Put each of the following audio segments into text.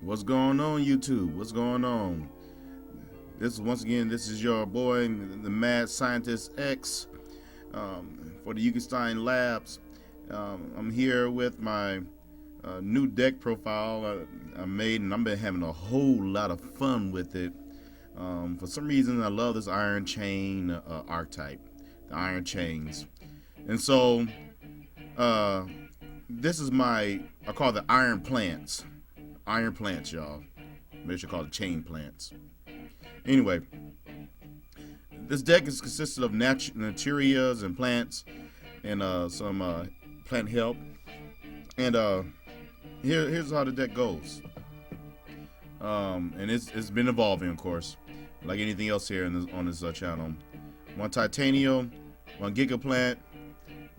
What's going on, YouTube? What's going on? This is your boy, the Mad Scientist X, for the Eugenstein Labs. I'm here with my new deck profile I made, and I've been having a whole lot of fun with it. For some reason, I love this Iron Chain archetype, the Iron Chains, and so uh, this is I call it the Iron Plants. Iron plants, y'all. Maybe I should call it chain plants. Anyway, this deck is consisted of naturias and plants and some plant help. And here's how the deck goes. And it's been evolving, of course, like anything else here on this channel. One titanium, one giga plant,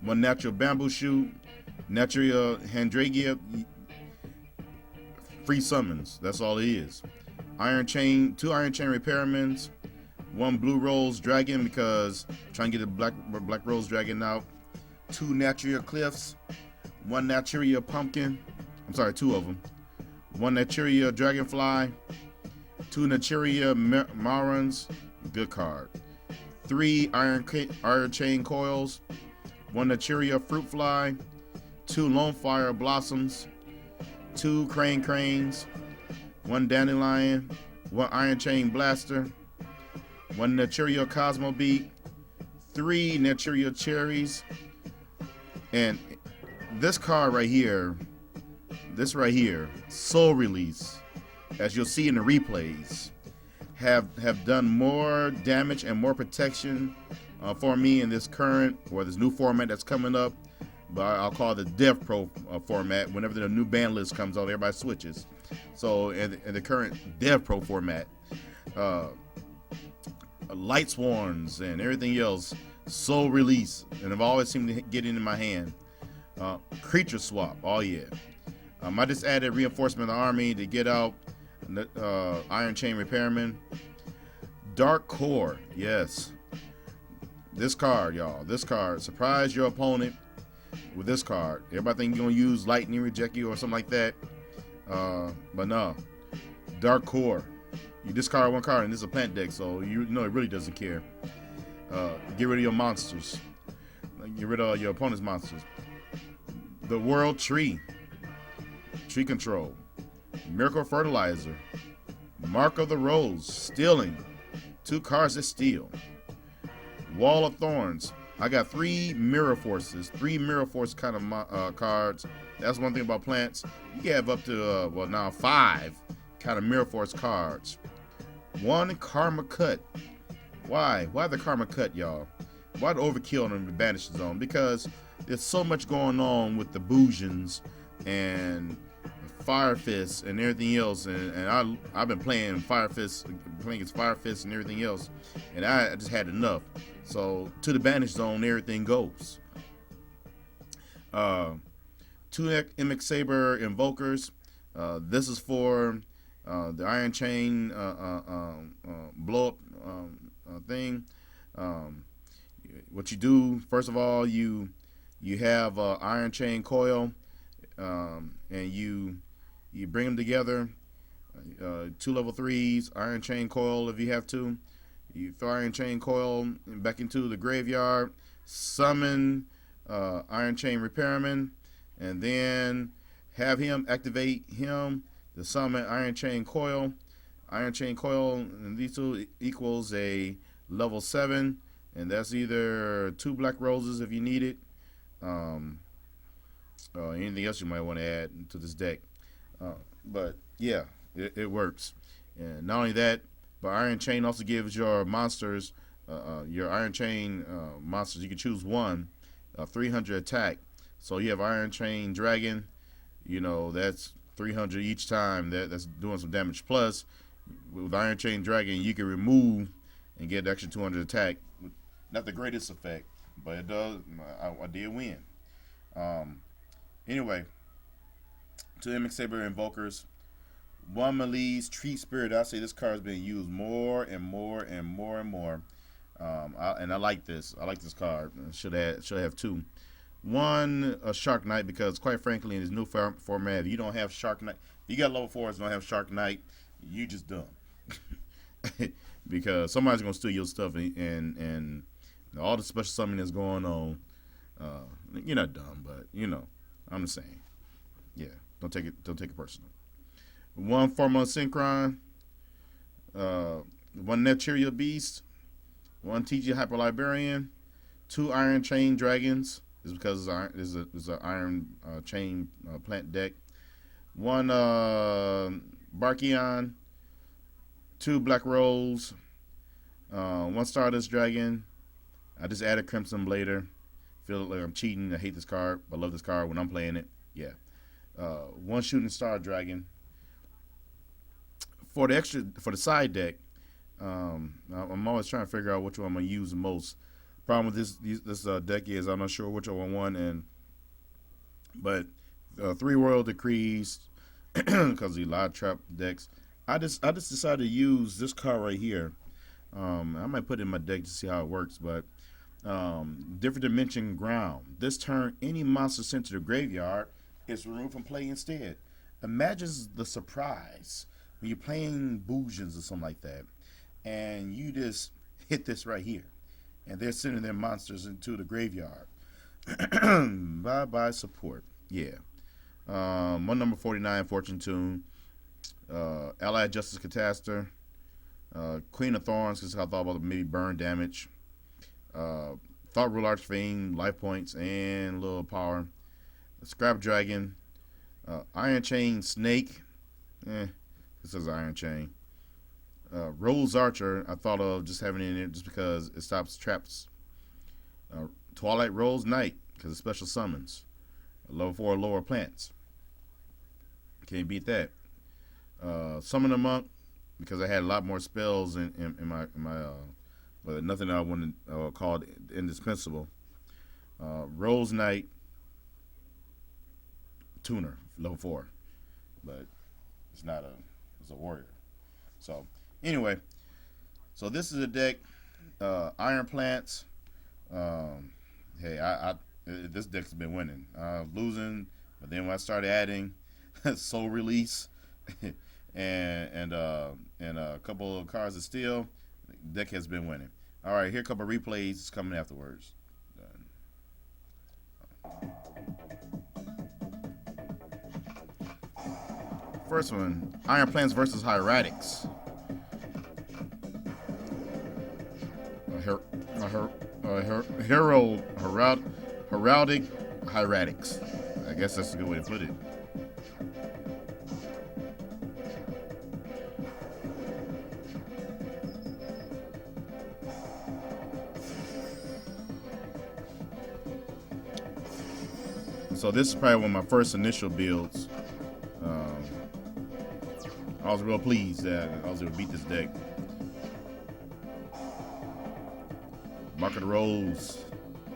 one natural bamboo shoot, Naturia Handragia, free summons. That's all it is. Iron Chain, 2 Iron Chain Repairmans, 1 Blue Rose Dragon because I'm trying to get the Black Rose Dragon out. 2 Naturia Cliffs, 1 Naturia Pumpkin. I'm sorry, 2 of them. 1 Naturia Dragonfly, 2 Naturia Marons. Good card. 3 Iron Chain Coils, 1 Naturia Fruit Fly, 2 Lone Fire Blossoms, 2 Cranes, 1 Dandelion, 1 Iron Chain Blaster, 1 Naturia Cosmo Beat, 3 Naturia Cherries, and this card right here, Soul Release, as you'll see in the replays, have done more damage and more protection for me in this new format that's coming up. But I'll call it the Dev Pro format. Whenever the new ban list comes on, everybody switches. So in the current Dev Pro format, Light Swarms and everything else, Soul Release, and I've always seemed to get it in my hand. Creature Swap, oh yeah. I just added Reinforcement of the Army to get out Iron Chain Repairman. Dark Core, yes. This card, y'all. This card, surprise your opponent with this card. Everybody think you're gonna use Lightning Reject You or something like that, but no. Dark Core, you discard 1 card, and this is a plant deck, so you know it really doesn't care. Get rid of your monsters. Get rid of your opponent's monsters. The World Tree Control, Miracle Fertilizer, Mark of the Rose, Stealing, 2 cards that steal. Wall of Thorns. I got 3 Mirror Forces, 3 Mirror Force kind of cards. That's one thing about plants. You can have up to, now 5 kind of Mirror Force cards. 1 Karma Cut. Why? Why the Karma Cut, y'all? Why the overkill in the Banish Zone? Because there's so much going on with the Boojans and Fire Fist and everything else. And I've been playing Fire Fist, playing against Fire Fist and everything else. And I just had enough. So to the Banish Zone, everything goes. 2 MX Saber Invokers. This is for the Iron Chain blow up thing. What you do, first of all, you have Iron Chain Coil, and you bring them together. 2 level 3s, Iron Chain Coil if you have to. You throw Iron Chain Coil back into the graveyard, summon Iron Chain Repairman, and then have him activate him to summon Iron Chain Coil. Iron Chain Coil, and these 2 equals a level 7, and that's either 2 Black Roses if you need it. Anything else you might want to add to this deck. But yeah, it works. And not only that, but Iron Chain also gives your monsters, your Iron Chain monsters, you can choose 1, 300 attack. So you have Iron Chain Dragon, that's 300 each time. That's doing some damage. Plus, with Iron Chain Dragon, you can remove and get extra 200 attack. Not the greatest effect, but it does. I did win. Anyway, 2 MX Saber Invokers. 1 Malise Tree Spirit. I say this card has been used more and more and more and more. And I like this. I like this card. Should have 2. One, a Shark Knight, because quite frankly, in this new format, if you don't have Shark Knight, You got level 4s don't have Shark Knight, you just dumb. Because somebody's gonna steal your stuff and all the special summoning that's going on. You're not dumb, but I'm just saying. Yeah, don't take it personal. One Formula Synchron, one Naturia Beast, one TG Hyper Librarian, two Iron Chain Dragons. This is because it's an Iron Chain plant deck. One Barkion, two Black Rolls, one Stardust Dragon. I just added Crimson Blader. Feel like I'm cheating. I hate this card, but I love this card when I'm playing it. Yeah. One Shooting Star Dragon. For the side deck, I'm always trying to figure out which one I'm gonna use the most. Problem with this deck is I'm not sure which one I want, but 3 Royal Decrees because the lot trap decks. I just decided to use this card right here. I might put it in my deck to see how it works, but different dimension ground. This turn, any monster sent to the graveyard is removed from play instead. Imagine the surprise when you're playing Boojans or something like that, and you just hit this right here, and they're sending their monsters into the graveyard. Bye bye support. Yeah. One number 49 Fortune Tune, Allied Justice Catastor, Queen of Thorns because I thought about maybe burn damage, Thought Rule Archfiend, life points and a little power, Scrap Dragon, Iron Chain Snake, this is Iron Chain, Rose Archer. I thought of just having it in there just because it stops traps. Twilight Rose Knight because of special summons. Level 4 lower plants. Can't beat that. Summon a Monk because I had a lot more spells in my but nothing I wouldn't call indispensable. Rose Knight Tuner level 4, but it's a warrior. So anyway, so this is a deck. Iron Plants. Hey, this deck's been winning. Losing, but then when I started adding Soul Release and a couple of cards of steel, the deck has been winning. All right, here are a couple of replays. It's coming afterwards. First one, Iron Plants versus Hieratics. Heraldic Hieratics. I guess that's a good way to put it. So this is probably one of my first initial builds. I was real pleased that I was able to beat this deck. Mark of the Rose,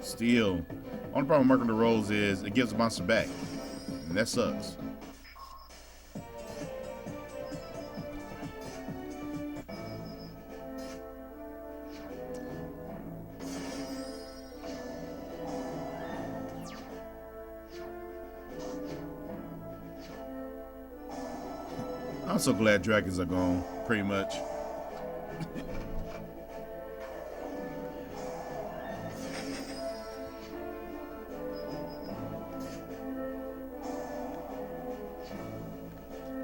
Steel. Only problem with Mark of the Rose is it gives the monster back, and that sucks. I'm so glad dragons are gone, pretty much.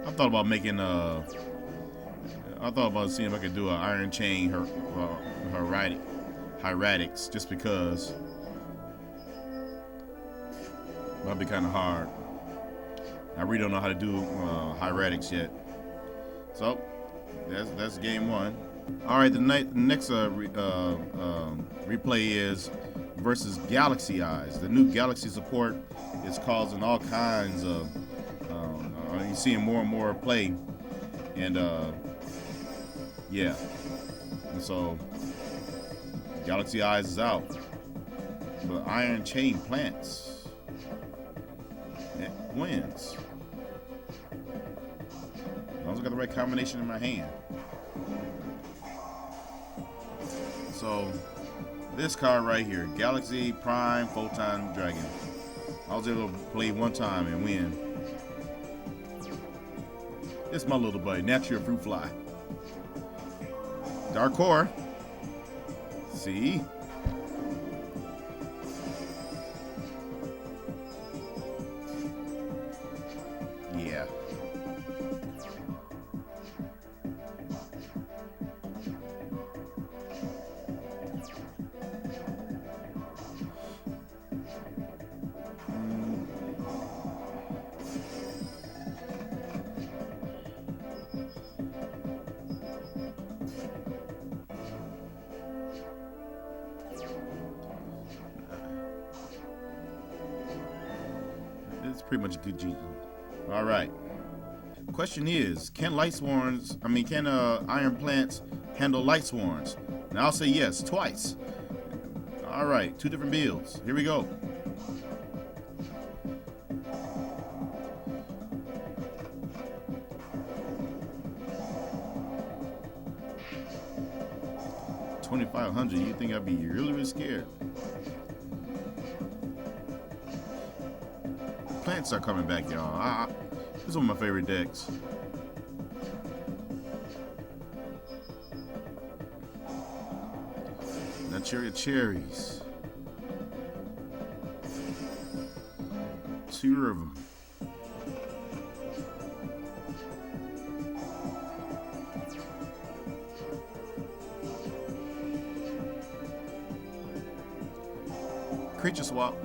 I thought about making I thought about seeing if I could do an Iron Chain Hieratics just because that'd be kind of hard. I really don't know how to do Hieratics yet. So that's game one. All right, the next replay is versus Galaxy Eyes. The new Galaxy support is causing all kinds of. You're seeing more and more play, and yeah. And so Galaxy Eyes is out, but Iron Chain Plants it wins. I also got the right combination in my hand. So this card right here, Galaxy Prime Photon Dragon. I was able to play one time and win. It's my little buddy, Naturia fruit fly. Dark core. See? Yeah. It's pretty much a good G. All right. Question is, can iron plants handle light swarms? And I'll say yes, twice. All right, 2 different builds. Here we go. $2,500. You think I'd be really scared? Plants are coming back, y'all. This is one of my favorite decks. Naturia cherries. 2 of them. Creature swap.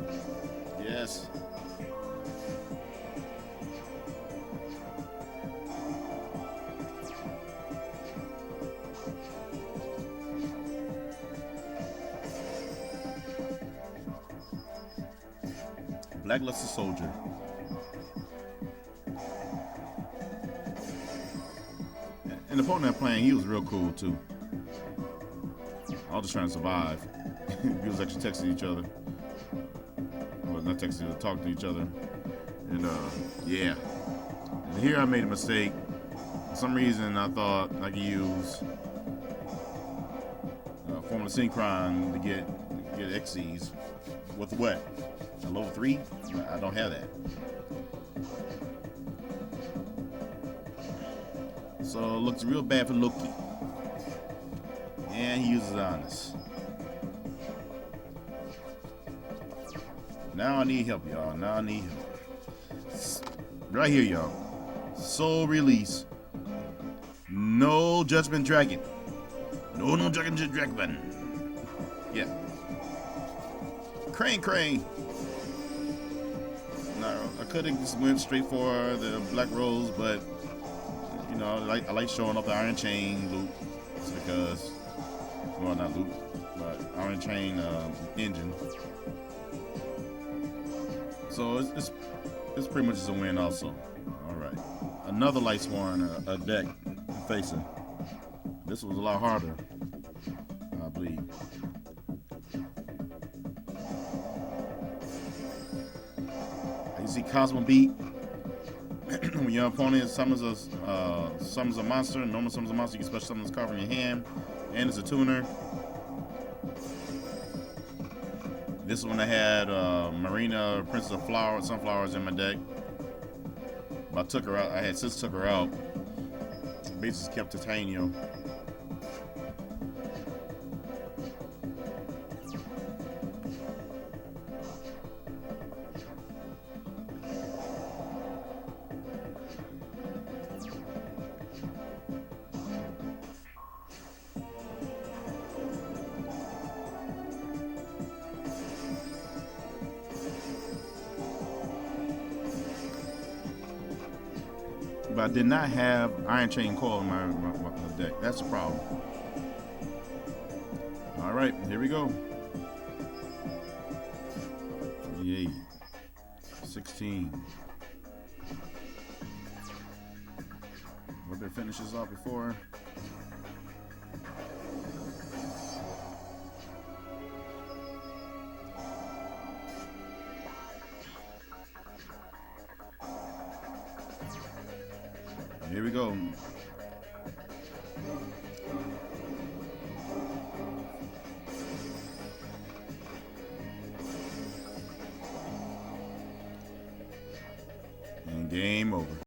Yes. Blackluster Soldier. And the opponent I'm playing, he was real cool too. All just trying to survive. We was actually texting each other. Well, not texting, talking to each other. And yeah. And here I made a mistake. For some reason I thought I could use Formula Synchron to get Xyz. With what? A level 3? I don't have that. So it looks real bad for Loki. And he uses Honest. Now I need help, y'all. Now I need help. Right here, y'all. Soul Release. No Judgment Dragon. No Judgment Dragon. Yeah. Crane. No, I could have just went straight for the Black Rose, but you know, I like showing up the Iron Chain loop. It's because, well, not loop, but Iron Chain engine. So it's pretty much just a win also. All right, another Light Sworn deck facing. This was a lot harder, I believe. You see Cosmo Beat. When your opponent summons a monster, normal summons a monster, you can special summon this card from your hand, and it's a tuner. This one I had Marina, Princess of Sunflowers in my deck. But I took her out. I had since took her out. Basically kept Titanium. But I did not have Iron Chain Coil in my deck. That's the problem. All right, here we go. 28, 16. What did I finish this off before? Here we go. And game over.